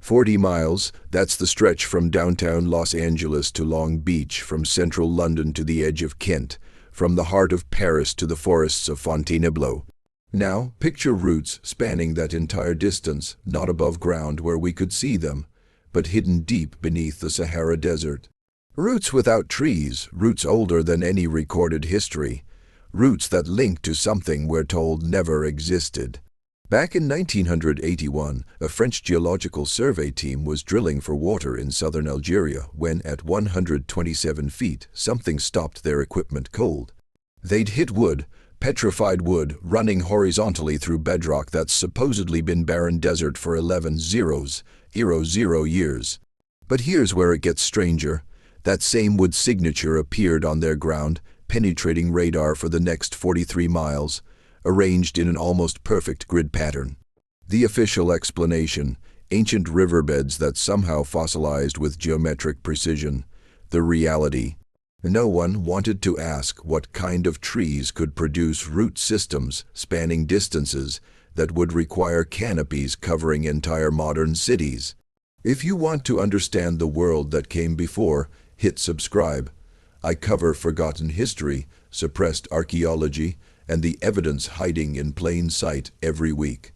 40 miles, that's the stretch from downtown Los Angeles to Long Beach, from central London to the edge of Kent, from the heart of Paris to the forests of Fontainebleau. Now, picture roots spanning that entire distance, not above ground where we could see them, but hidden deep beneath the Sahara Desert. Roots without trees, roots older than any recorded history, roots that link to something we're told never existed. Back in 1981, a French geological survey team was drilling for water in southern Algeria when, at 127 feet, something stopped their equipment cold. They'd hit wood, petrified wood, running horizontally through bedrock that's supposedly been barren desert for 11,000 years. But here's where it gets stranger. That same wood signature appeared on their ground, penetrating radar for the next 43 miles, arranged in an almost perfect grid pattern. The official explanation: ancient riverbeds that somehow fossilized with geometric precision. The reality: no one wanted to ask what kind of trees could produce root systems spanning distances that would require canopies covering entire modern cities. If you want to understand the world that came before, hit subscribe. I cover forgotten history, suppressed archaeology, and the evidence hiding in plain sight every week.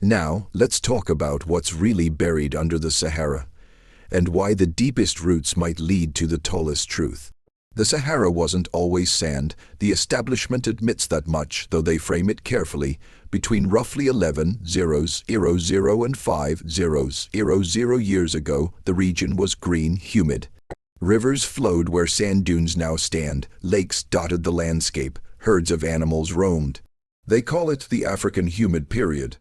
Now, let's talk about what's really buried under the Sahara, and why the deepest roots might lead to the tallest truth. The Sahara wasn't always sand. The establishment admits that much, though they frame it carefully. Between roughly 11,000 and 5,000 years ago, the region was green, humid. Rivers flowed where sand dunes now stand, lakes dotted the landscape, herds of animals roamed. They call it the African Humid Period,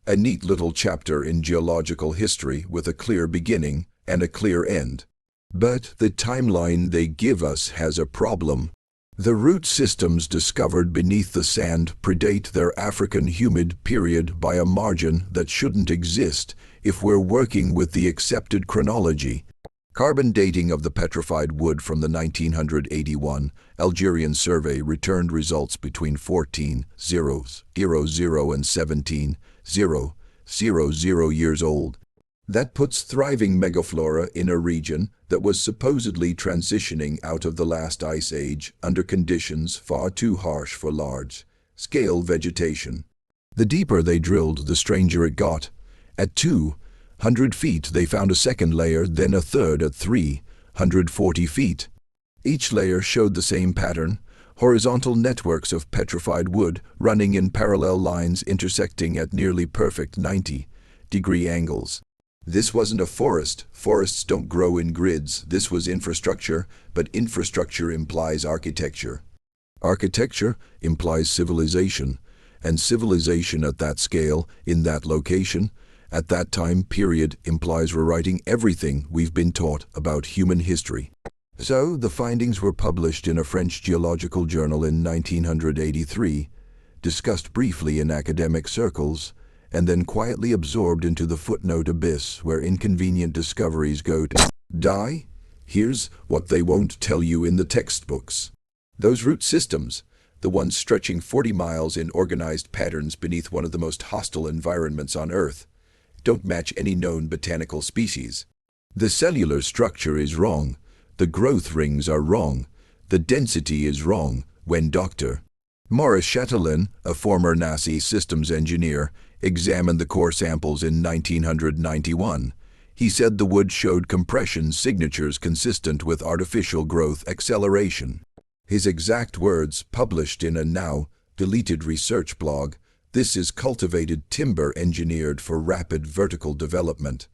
a neat little chapter in geological history with a clear beginning and a clear end. But the timeline they give us has a problem. The root systems discovered beneath the sand predate their African Humid Period by a margin that shouldn't exist if we're working with the accepted chronology. Carbon dating of the petrified wood from the 1981 Algerian survey returned results between 14,000 and 17,000 years old. That puts thriving megaflora in a region that was supposedly transitioning out of the last ice age under conditions far too harsh for large-scale vegetation. The deeper they drilled, the stranger it got. At 200 feet, they found a second layer, then a third at 340 feet. Each layer showed the same pattern: horizontal networks of petrified wood running in parallel lines intersecting at nearly perfect 90-degree angles. This wasn't a forest. Forests don't grow in grids. This was infrastructure, but infrastructure implies architecture. Architecture implies civilization, and civilization at that scale, in that location, at that time period, implies rewriting everything we've been taught about human history. So, the findings were published in a French geological journal in 1983, discussed briefly in academic circles, and then quietly absorbed into the footnote abyss where inconvenient discoveries go to die. Here's what they won't tell you in the textbooks. Those root systems, the ones stretching 40 miles in organized patterns beneath one of the most hostile environments on Earth, don't match any known botanical species. The cellular structure is wrong. The growth rings are wrong. The density is wrong. When Dr. Maurice Chatelain, a former NASA systems engineer, examined the core samples in 1991, he said the wood showed compression signatures consistent with artificial growth acceleration. His exact words, published in a now deleted research blog: "This is cultivated timber engineered for rapid vertical development."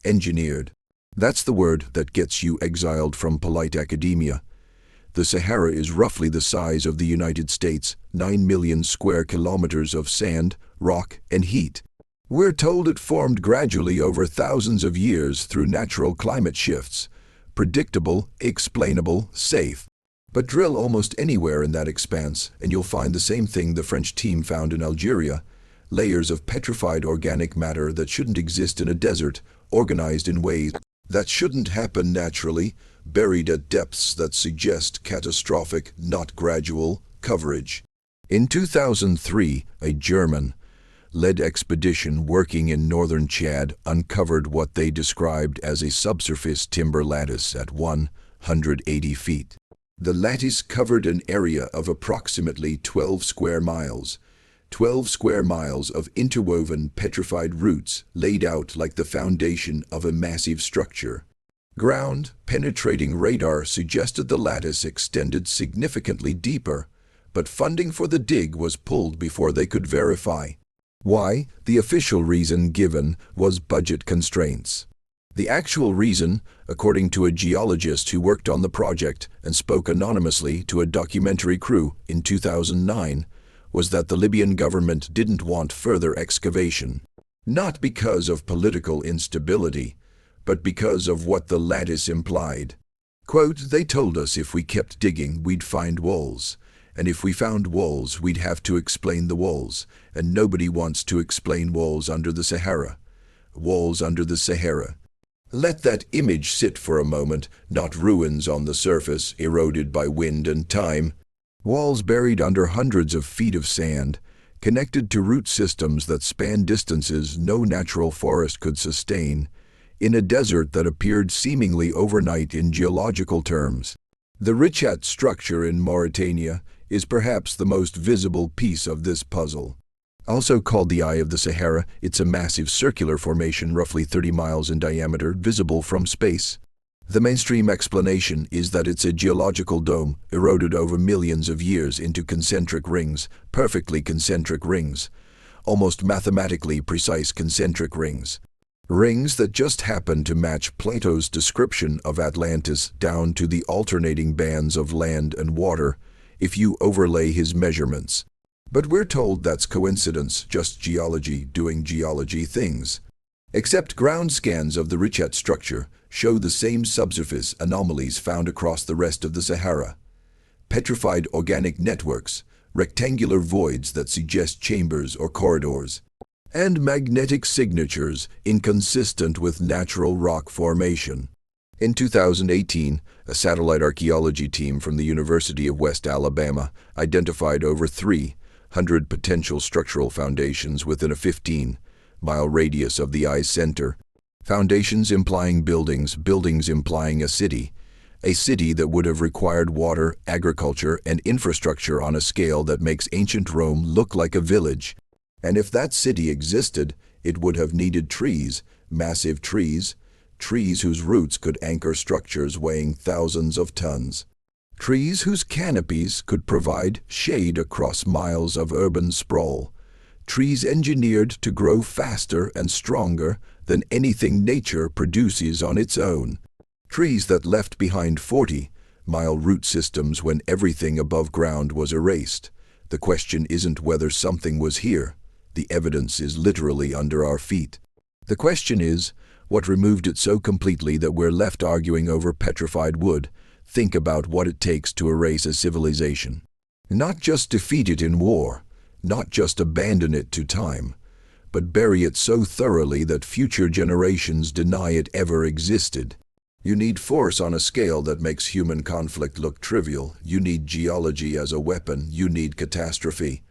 Engineered. That's the word that gets you exiled from polite academia. The Sahara is roughly the size of the United States, 9 million square kilometers of sand, rock, and heat. We're told it formed gradually over thousands of years through natural climate shifts. Predictable, explainable, safe. But drill almost anywhere in that expanse, and you'll find the same thing the French team found in Algeria: layers of petrified organic matter that shouldn't exist in a desert, organized in ways that shouldn't happen naturally, buried at depths that suggest catastrophic, not gradual, coverage. In 2003, a German, led expedition working in northern Chad uncovered what they described as a subsurface timber lattice at 180 feet. The lattice covered an area of approximately 12 square miles. 12 square miles of interwoven petrified roots laid out like the foundation of a massive structure. Ground-penetrating radar suggested the lattice extended significantly deeper, but funding for the dig was pulled before they could verify. Why? The official reason given was budget constraints. The actual reason, according to a geologist who worked on the project and spoke anonymously to a documentary crew in 2009, was that the Libyan government didn't want further excavation. Not because of political instability, but because of what the lattice implied. Quote, "They told us if we kept digging, we'd find walls. And if we found walls, we'd have to explain the walls. And nobody wants to explain walls under the Sahara. Walls under the Sahara." Let that image sit for a moment, not ruins on the surface, eroded by wind and time. Walls buried under hundreds of feet of sand, connected to root systems that span distances no natural forest could sustain, in a desert that appeared seemingly overnight in geological terms. The Richat structure in Mauritania is perhaps the most visible piece of this puzzle. Also called the Eye of the Sahara, it's a massive circular formation roughly 30 miles in diameter, visible from space. The mainstream explanation is that it's a geological dome eroded over millions of years into concentric rings, perfectly concentric rings, almost mathematically precise concentric rings. Rings that just happen to match Plato's description of Atlantis down to the alternating bands of land and water if you overlay his measurements. But we're told that's coincidence, just geology doing geology things. Except ground scans of the Richat structure show the same subsurface anomalies found across the rest of the Sahara. Petrified organic networks, rectangular voids that suggest chambers or corridors, and magnetic signatures inconsistent with natural rock formation. In 2018, a satellite archaeology team from the University of West Alabama identified over 300 potential structural foundations within a 15-mile radius of the eye's center. Foundations implying buildings, buildings implying a city that would have required water, agriculture, and infrastructure on a scale that makes ancient Rome look like a village. And if that city existed, it would have needed trees, massive trees whose roots could anchor structures weighing thousands of tons. Trees whose canopies could provide shade across miles of urban sprawl. Trees engineered to grow faster and stronger than anything nature produces on its own. Trees that left behind 40-mile root systems when everything above ground was erased. The question isn't whether something was here. The evidence is literally under our feet. The question is, what removed it so completely that we're left arguing over petrified wood? Think about what it takes to erase a civilization. Not just defeat it in war, not just abandon it to time, but bury it so thoroughly that future generations deny it ever existed. You need force on a scale that makes human conflict look trivial. You need geology as a weapon. You need catastrophe.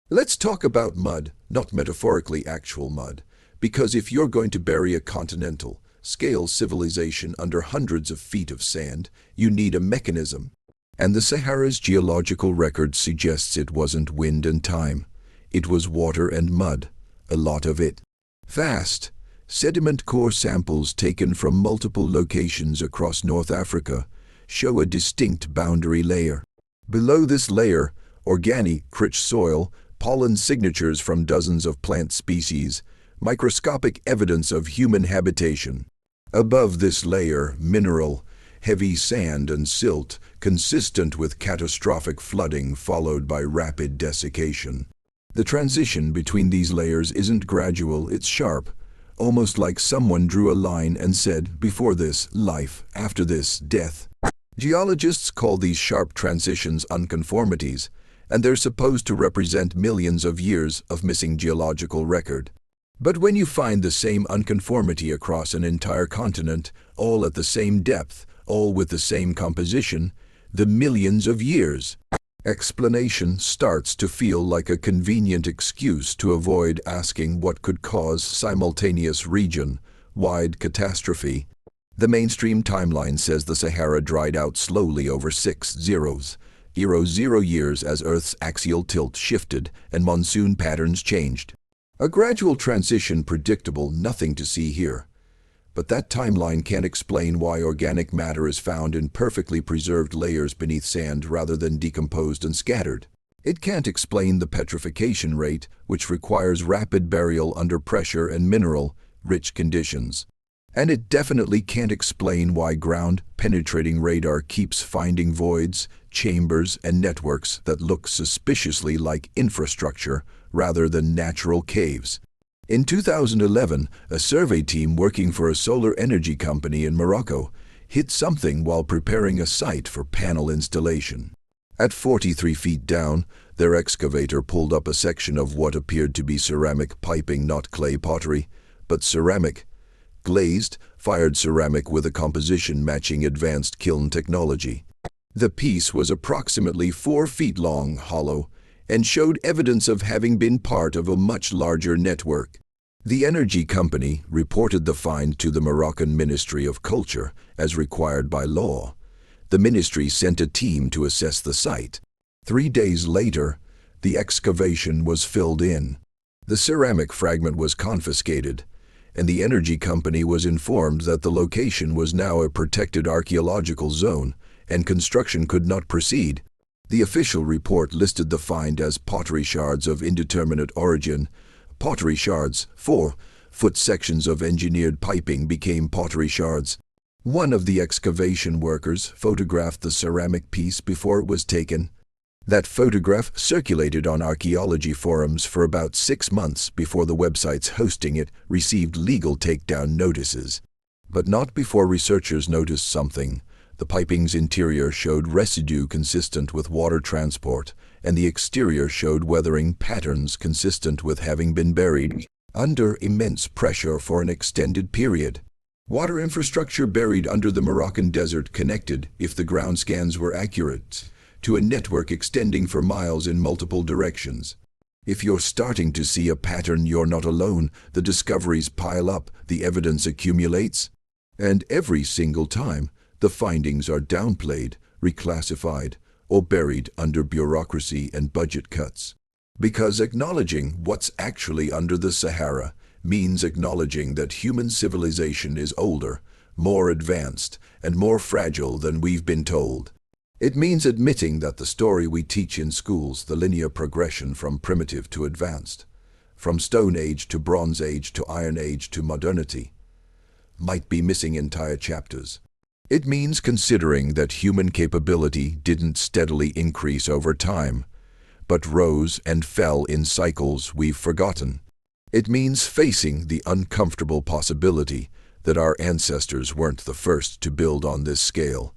Let's talk about mud, not metaphorically actual mud, because if you're going to bury a continental-scale civilization under hundreds of feet of sand, you need a mechanism. And the Sahara's geological record suggests it wasn't wind and time. It was water and mud, a lot of it. Fast, sediment core samples taken from multiple locations across North Africa show a distinct boundary layer. Below this layer, organic, rich soil, pollen signatures from dozens of plant species, microscopic evidence of human habitation. Above this layer, mineral, heavy sand and silt, consistent with catastrophic flooding followed by rapid desiccation. The transition between these layers isn't gradual, it's sharp, almost like someone drew a line and said, before this, life, after this, death. Geologists call these sharp transitions unconformities, and they're supposed to represent millions of years of missing geological record. But when you find the same unconformity across an entire continent, all at the same depth, all with the same composition, the millions of years. Explanation starts to feel like a convenient excuse to avoid asking what could cause simultaneous region-wide catastrophe. The mainstream timeline says the Sahara dried out slowly over 600 years as Earth's axial tilt shifted and monsoon patterns changed. A gradual transition predictable, nothing to see here. But that timeline can't explain why organic matter is found in perfectly preserved layers beneath sand rather than decomposed and scattered. It can't explain the petrification rate, which requires rapid burial under pressure and mineral-rich conditions. And it definitely can't explain why ground-penetrating radar keeps finding voids, chambers, and networks that look suspiciously like infrastructure rather than natural caves. In 2011, a survey team working for a solar energy company in Morocco hit something while preparing a site for panel installation. At 43 feet down, their excavator pulled up a section of what appeared to be ceramic piping, not clay pottery, but ceramic. Glazed, fired ceramic with a composition matching advanced kiln technology. The piece was approximately 4 feet long, hollow, and showed evidence of having been part of a much larger network. The energy company reported the find to the Moroccan Ministry of Culture as required by law. The ministry sent a team to assess the site. 3 days later, the excavation was filled in. The ceramic fragment was confiscated, and the energy company was informed that the location was now a protected archaeological zone and construction could not proceed. The official report listed the find as pottery shards of indeterminate origin. Pottery shards, 4-foot sections of engineered piping became pottery shards. One of the excavation workers photographed the ceramic piece before it was taken. That photograph circulated on archaeology forums for about 6 months before the websites hosting it received legal takedown notices. But not before researchers noticed something. The piping's interior showed residue consistent with water transport, and the exterior showed weathering patterns consistent with having been buried under immense pressure for an extended period. Water infrastructure buried under the Moroccan desert connected, if the ground scans were accurate, to a network extending for miles in multiple directions. If you're starting to see a pattern, you're not alone. The discoveries pile up, the evidence accumulates, and every single time, the findings are downplayed, reclassified, or buried under bureaucracy and budget cuts. Because acknowledging what's actually under the Sahara means acknowledging that human civilization is older, more advanced, and more fragile than we've been told. It means admitting that the story we teach in schools, the linear progression from primitive to advanced, from Stone Age to Bronze Age to Iron Age to modernity, might be missing entire chapters. It means considering that human capability didn't steadily increase over time, but rose and fell in cycles we've forgotten. It means facing the uncomfortable possibility that our ancestors weren't the first to build on this scale,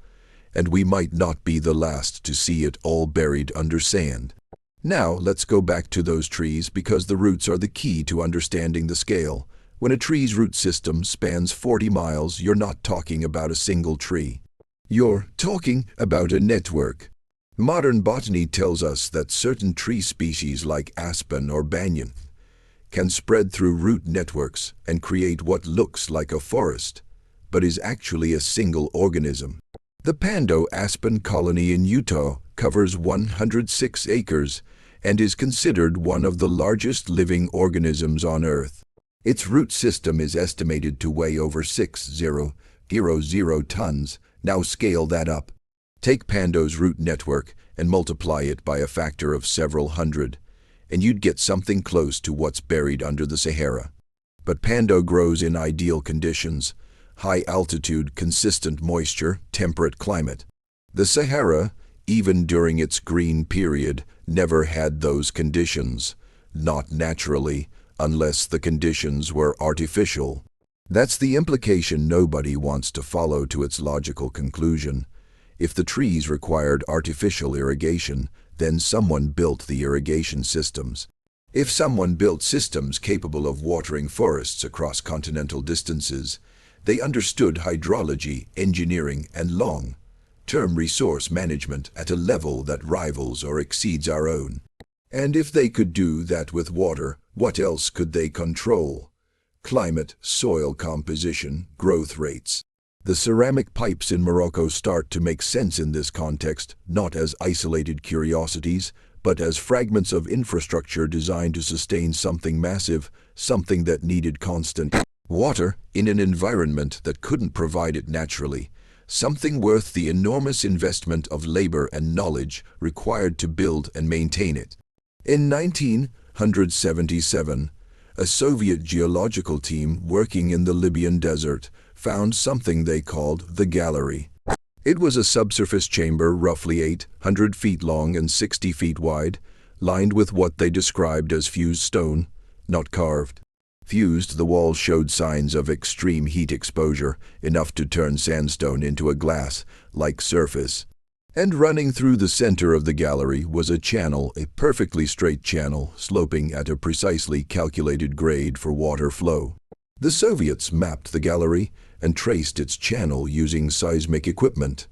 and we might not be the last to see it all buried under sand. Now let's go back to those trees, because the roots are the key to understanding the scale. When a tree's root system spans 40 miles, you're not talking about a single tree. You're talking about a network. Modern botany tells us that certain tree species like aspen or banyan can spread through root networks and create what looks like a forest, but is actually a single organism. The Pando aspen colony in Utah covers 106 acres and is considered one of the largest living organisms on Earth. Its root system is estimated to weigh over 6,000 tons. Now scale that up. Take Pando's root network and multiply it by a factor of several hundred, and you'd get something close to what's buried under the Sahara. But Pando grows in ideal conditions: high altitude, consistent moisture, temperate climate. The Sahara, even during its green period, never had those conditions, not naturally, unless the conditions were artificial. That's the implication nobody wants to follow to its logical conclusion. If the trees required artificial irrigation, then someone built the irrigation systems. If someone built systems capable of watering forests across continental distances, they understood hydrology, engineering, and long long-term resource management at a level that rivals or exceeds our own. And if they could do that with water, what else could they control? Climate, soil composition, growth rates. The ceramic pipes in Morocco start to make sense in this context, not as isolated curiosities, but as fragments of infrastructure designed to sustain something massive, something that needed constant water in an environment that couldn't provide it naturally, something worth the enormous investment of labor and knowledge required to build and maintain it. In 1977, a Soviet geological team working in the Libyan desert found something they called the gallery. It was a subsurface chamber roughly 800 feet long and 60 feet wide, lined with what they described as fused stone, not carved. Fused, the walls showed signs of extreme heat exposure, enough to turn sandstone into a glass-like surface. And running through the center of the gallery was a channel, a perfectly straight channel, sloping at a precisely calculated grade for water flow. The Soviets mapped the gallery and traced its channel using seismic equipment.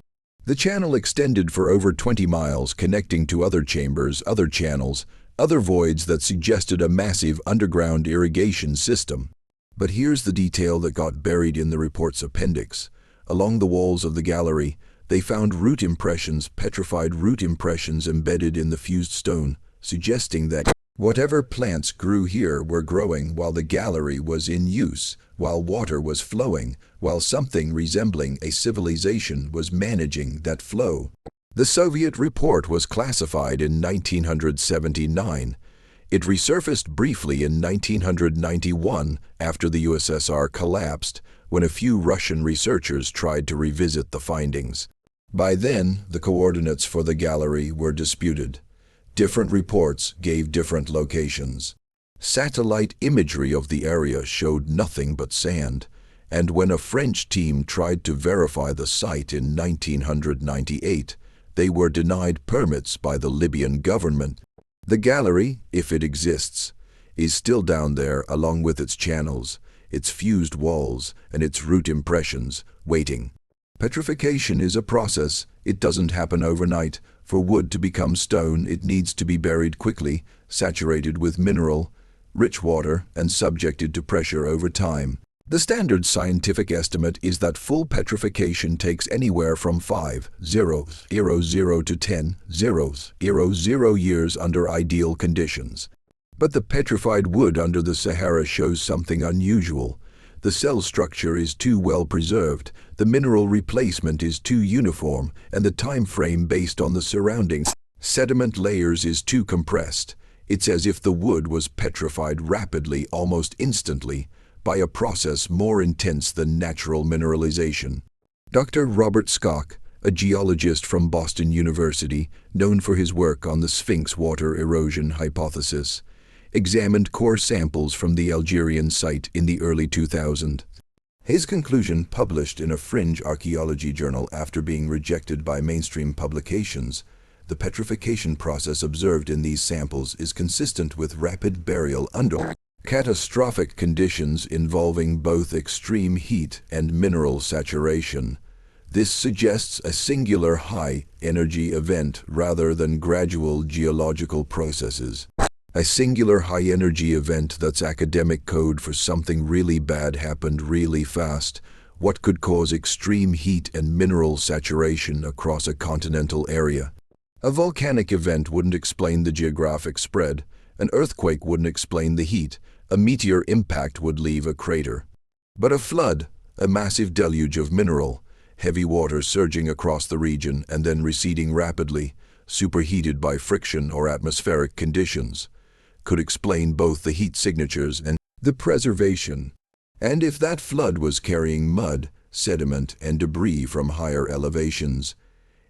The channel extended for over 20 miles, connecting to other chambers, other channels, other voids that suggested a massive underground irrigation system. But here's the detail that got buried in the report's appendix. Along the walls of the gallery, they found root impressions, petrified root impressions embedded in the fused stone, suggesting that whatever plants grew here were growing while the gallery was in use, while water was flowing, while something resembling a civilization was managing that flow. The Soviet report was classified in 1979. It resurfaced briefly in 1991 after the USSR collapsed, when a few Russian researchers tried to revisit the findings. By then, the coordinates for the gallery were disputed. Different reports gave different locations. Satellite imagery of the area showed nothing but sand, and when a French team tried to verify the site in 1998, they were denied permits by the Libyan government. The gallery, if it exists, is still down there along with its channels, its fused walls, and its root impressions, waiting. Petrification is a process. It doesn't happen overnight. For wood to become stone, it needs to be buried quickly, saturated with mineral-rich water, and subjected to pressure over time. The standard scientific estimate is that full petrification takes anywhere from 5,000 to 10,000 years under ideal conditions. But the petrified wood under the Sahara shows something unusual. The cell structure is too well preserved, the mineral replacement is too uniform, and the time frame based on the surrounding sediment layers is too compressed. It's as if the wood was petrified rapidly, almost instantly, by a process more intense than natural mineralization. Dr. Robert Skock, a geologist from Boston University, known for his work on the Sphinx water erosion hypothesis, examined core samples from the Algerian site in the early 2000s. His conclusion, published in a fringe archaeology journal after being rejected by mainstream publications, the petrification process observed in these samples is consistent with rapid burial under catastrophic conditions involving both extreme heat and mineral saturation. This suggests a singular high-energy event rather than gradual geological processes. A singular high-energy event that's academic code for something really bad happened really fast. What could cause extreme heat and mineral saturation across a continental area? A volcanic event wouldn't explain the geographic spread. An earthquake wouldn't explain the heat. A meteor impact would leave a crater. But a flood, a massive deluge of mineral, heavy water surging across the region and then receding rapidly, superheated by friction or atmospheric conditions, could explain both the heat signatures and the preservation. And if that flood was carrying mud, sediment, and debris from higher elevations,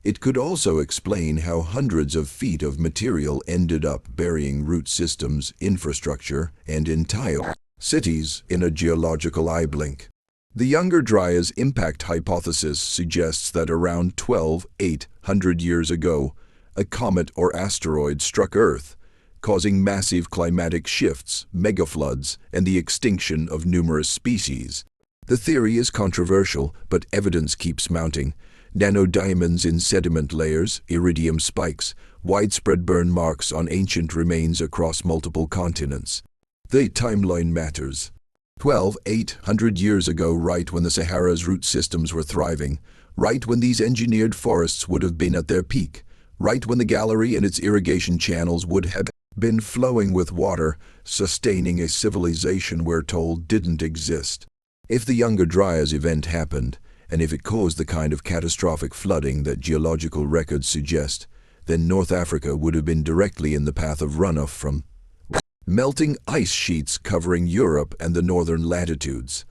it could also explain how hundreds of feet of material ended up burying root systems, infrastructure, and entire cities in a geological eye blink. The Younger Dryas impact hypothesis suggests that around 12,800 years ago, a comet or asteroid struck Earth, causing massive climatic shifts, megafloods, and the extinction of numerous species. The theory is controversial, but evidence keeps mounting. nanodiamonds in sediment layers, iridium spikes, widespread burn marks on ancient remains across multiple continents. The timeline matters. 800 years ago, right when the Sahara's root systems were thriving, right when these engineered forests would have been at their peak, right when the gallery and its irrigation channels would have been flowing with water, sustaining a civilization we're told didn't exist. If the Younger Dryas event happened, and if it caused the kind of catastrophic flooding that geological records suggest, then North Africa would have been directly in the path of runoff from melting ice sheets covering Europe and the northern latitudes.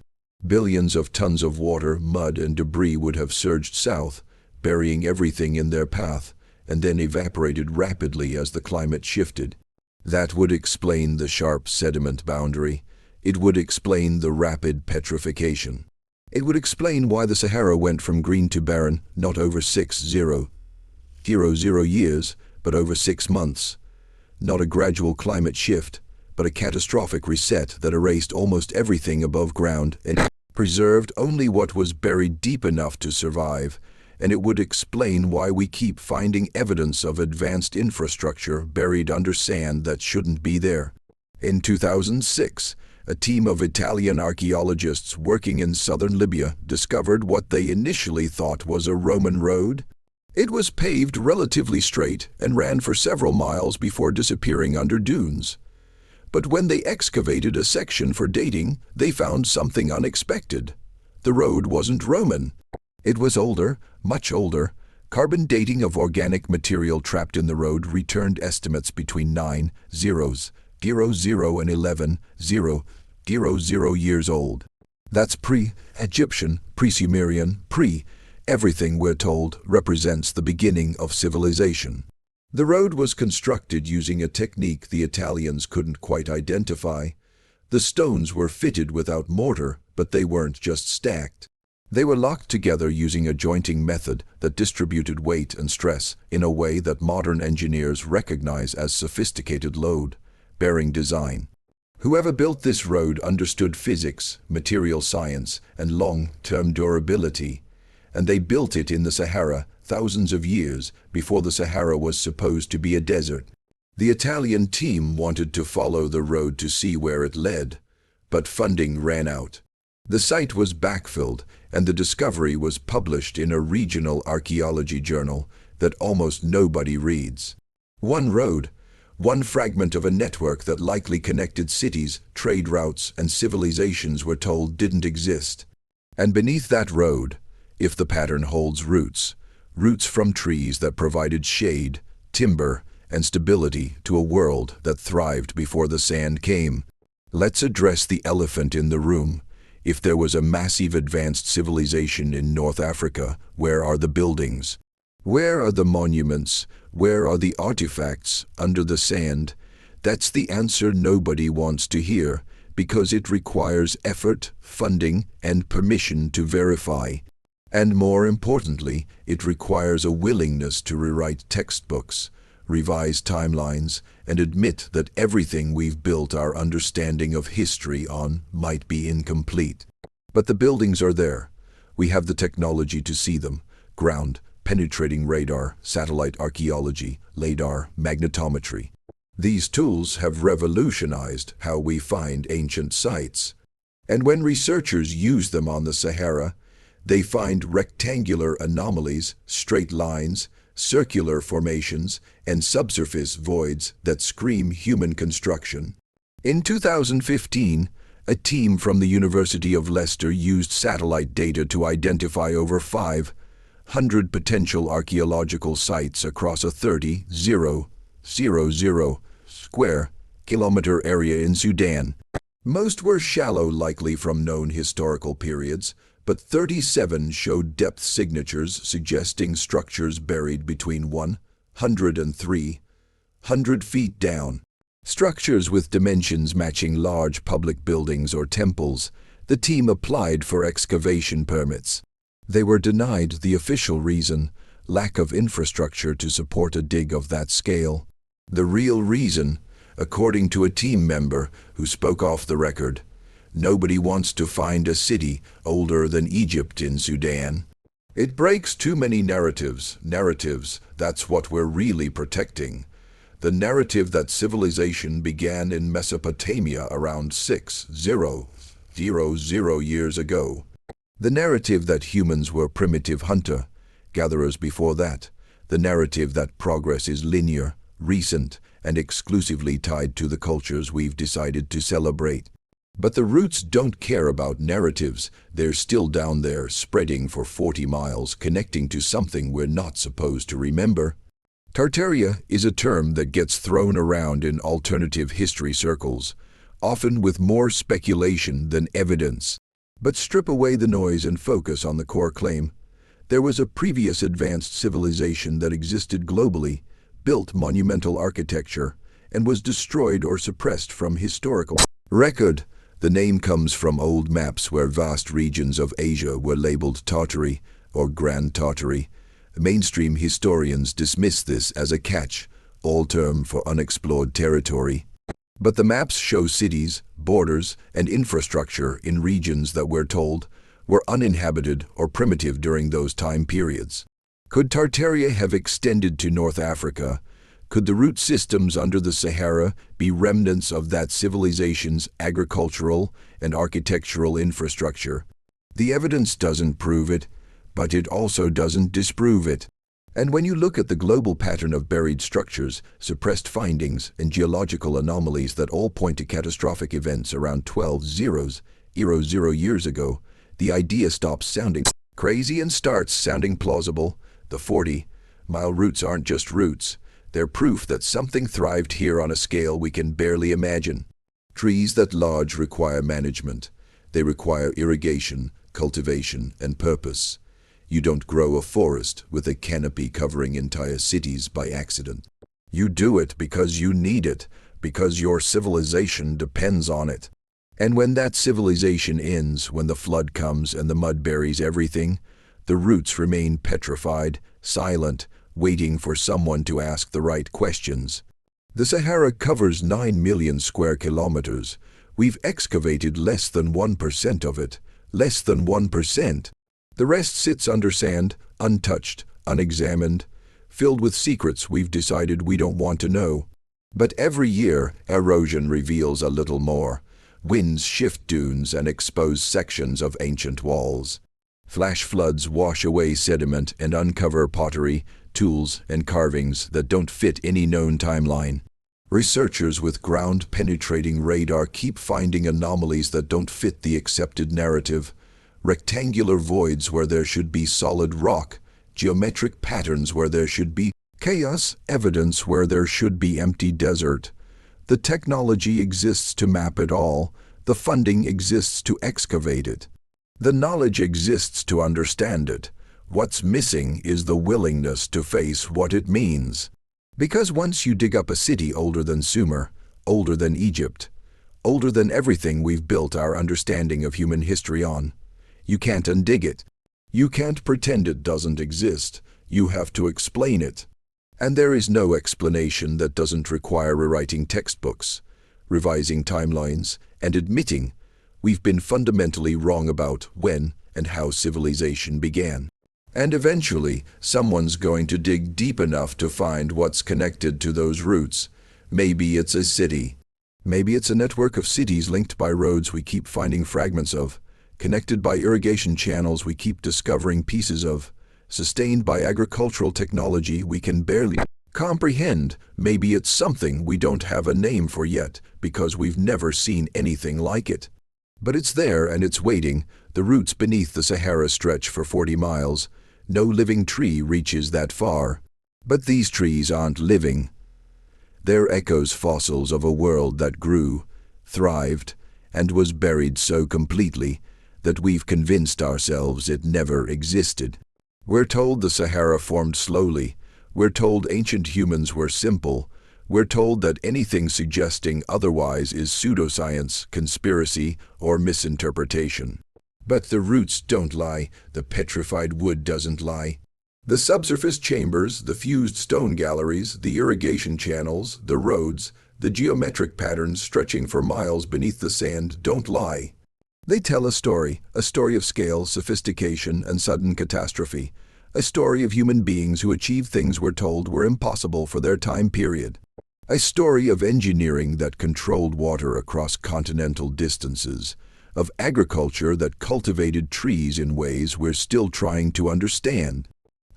Billions of tons of water, mud, and debris would have surged south, burying everything in their path, and then evaporated rapidly as the climate shifted. That would explain the sharp sediment boundary. It would explain the rapid petrification. It would explain why the Sahara went from green to barren, not over 6,000 years, but over 6 months. Not a gradual climate shift, but a catastrophic reset that erased almost everything above ground and preserved only what was buried deep enough to survive. And it would explain why we keep finding evidence of advanced infrastructure buried under sand that shouldn't be there. In 2006, a team of Italian archaeologists working in southern Libya discovered what they initially thought was a Roman road. It was paved relatively straight and ran for several miles before disappearing under dunes. But when they excavated a section for dating, they found something unexpected. The road wasn't Roman. It was older, much older. Carbon dating of organic material trapped in the road returned estimates between 9,000 and 11,000 years old. That's pre-Egyptian, pre-Sumerian, everything we're told represents the beginning of civilization. The road was constructed using a technique the Italians couldn't quite identify. The stones were fitted without mortar, but they weren't just stacked. They were locked together using a jointing method that distributed weight and stress in a way that modern engineers recognize as sophisticated load-bearing design. Whoever built this road understood physics, material science, and long-term durability, and they built it in the Sahara thousands of years before the Sahara was supposed to be a desert. The Italian team wanted to follow the road to see where it led, but funding ran out. The site was backfilled, and the discovery was published in a regional archaeology journal that almost nobody reads. One road, one fragment of a network that likely connected cities, trade routes, and civilizations we're told didn't exist. And beneath that road, if the pattern holds roots from trees that provided shade, timber, and stability to a world that thrived before the sand came. Let's address the elephant in the room. If there was a massive advanced civilization in North Africa, where are the buildings? Where are the monuments? Where are the artifacts under the sand? That's the answer nobody wants to hear, because it requires effort, funding, and permission to verify. And more importantly, it requires a willingness to rewrite textbooks, revise timelines, and admit that everything we've built our understanding of history on might be incomplete. But the buildings are there. We have the technology to see them: ground-penetrating radar, satellite archaeology, LADAR, magnetometry. These tools have revolutionized how we find ancient sites. And when researchers use them on the Sahara, they find rectangular anomalies, straight lines, circular formations, and subsurface voids that scream human construction. In 2015, a team from the University of Leicester used satellite data to identify over 500 potential archaeological sites across a 30,000 square kilometer area in Sudan. Most were shallow, likely from known historical periods, but 37 showed depth signatures suggesting structures buried between 100 and 300 feet down. Structures with dimensions matching large public buildings or temples. The team applied for excavation permits. They were denied the official reason: lack of infrastructure to support a dig of that scale. The real reason, according to a team member who spoke off the record: nobody wants to find a city older than Egypt in Sudan. It breaks too many narratives. That's what we're really protecting. The narrative that civilization began in Mesopotamia around 6,000 years ago. The narrative that humans were primitive hunter-gatherers before that. The narrative that progress is linear, recent, and exclusively tied to the cultures we've decided to celebrate. But the roots don't care about narratives. They're still down there, spreading for 40 miles, connecting to something we're not supposed to remember. Tartaria is a term that gets thrown around in alternative history circles, often with more speculation than evidence. But strip away the noise and focus on the core claim. There was a previous advanced civilization that existed globally, built monumental architecture, and was destroyed or suppressed from historical record. The name comes from old maps where vast regions of Asia were labeled Tartary or Grand Tartary. Mainstream historians dismiss this as a catch-all term for unexplored territory. But the maps show cities, borders, and infrastructure in regions that we're told were uninhabited or primitive during those time periods. Could Tartaria have extended to North Africa? Could the root systems under the Sahara be remnants of that civilization's agricultural and architectural infrastructure? The evidence doesn't prove it, but it also doesn't disprove it. And when you look at the global pattern of buried structures, suppressed findings, and geological anomalies that all point to catastrophic events around 12,000 years ago, the idea stops sounding crazy and starts sounding plausible. The 40-mile roots aren't just roots. They're proof that something thrived here on a scale we can barely imagine. Trees that large require management. They require irrigation, cultivation, and purpose. You don't grow a forest with a canopy covering entire cities by accident. You do it because you need it, because your civilization depends on it. And when that civilization ends, when the flood comes and the mud buries everything, the roots remain petrified, silent, waiting for someone to ask the right questions. The Sahara covers 9 million square kilometers. We've excavated less than 1% of it. Less than 1%. The rest sits under sand, untouched, unexamined, filled with secrets we've decided we don't want to know. But every year, erosion reveals a little more. Winds shift dunes and expose sections of ancient walls. Flash floods wash away sediment and uncover pottery, tools, and carvings that don't fit any known timeline. Researchers with ground-penetrating radar keep finding anomalies that don't fit the accepted narrative. Rectangular voids where there should be solid rock, geometric patterns where there should be chaos, evidence where there should be empty desert. The technology exists to map it all. The funding exists to excavate it. The knowledge exists to understand it. What's missing is the willingness to face what it means. Because once you dig up a city older than Sumer, older than Egypt, older than everything we've built our understanding of human history on, you can't undig it. You can't pretend it doesn't exist. You have to explain it. And there is no explanation that doesn't require rewriting textbooks, revising timelines, and admitting we've been fundamentally wrong about when and how civilization began. And eventually, someone's going to dig deep enough to find what's connected to those roots. Maybe it's a city. Maybe it's a network of cities linked by roads we keep finding fragments of, connected by irrigation channels we keep discovering pieces of, sustained by agricultural technology we can barely comprehend. Maybe it's something we don't have a name for yet because we've never seen anything like it. But it's there and it's waiting. The roots beneath the Sahara stretch for 40 miles. No living tree reaches that far. But these trees aren't living. They're echoes, fossils of a world that grew, thrived, and was buried so completely that we've convinced ourselves it never existed. We're told the Sahara formed slowly. We're told ancient humans were simple. We're told that anything suggesting otherwise is pseudoscience, conspiracy, or misinterpretation. But the roots don't lie. The petrified wood doesn't lie. The subsurface chambers, the fused stone galleries, the irrigation channels, the roads, the geometric patterns stretching for miles beneath the sand don't lie. They tell a story of scale, sophistication, and sudden catastrophe, a story of human beings who achieved things we're told were impossible for their time period. A story of engineering that controlled water across continental distances, of agriculture that cultivated trees in ways we're still trying to understand,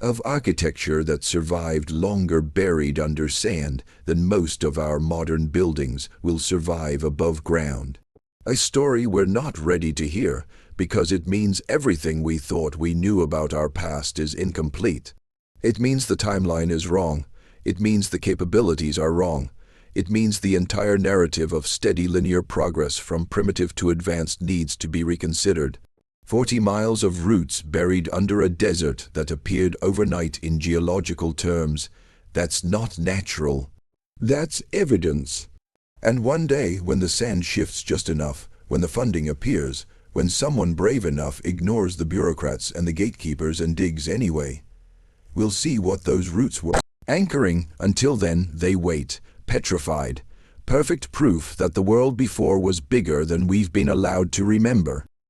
of architecture that survived longer buried under sand than most of our modern buildings will survive above ground. A story we're not ready to hear because it means everything we thought we knew about our past is incomplete. It means the timeline is wrong. It means the capabilities are wrong. It means the entire narrative of steady linear progress from primitive to advanced needs to be reconsidered. 40 miles of roots buried under a desert that appeared overnight in geological terms. That's not natural. That's evidence. And one day, when the sand shifts just enough, when the funding appears, when someone brave enough ignores the bureaucrats and the gatekeepers and digs anyway, we'll see what those roots were. Anchoring, until then, they wait, petrified. Perfect proof that the world before was bigger than we've been allowed to remember.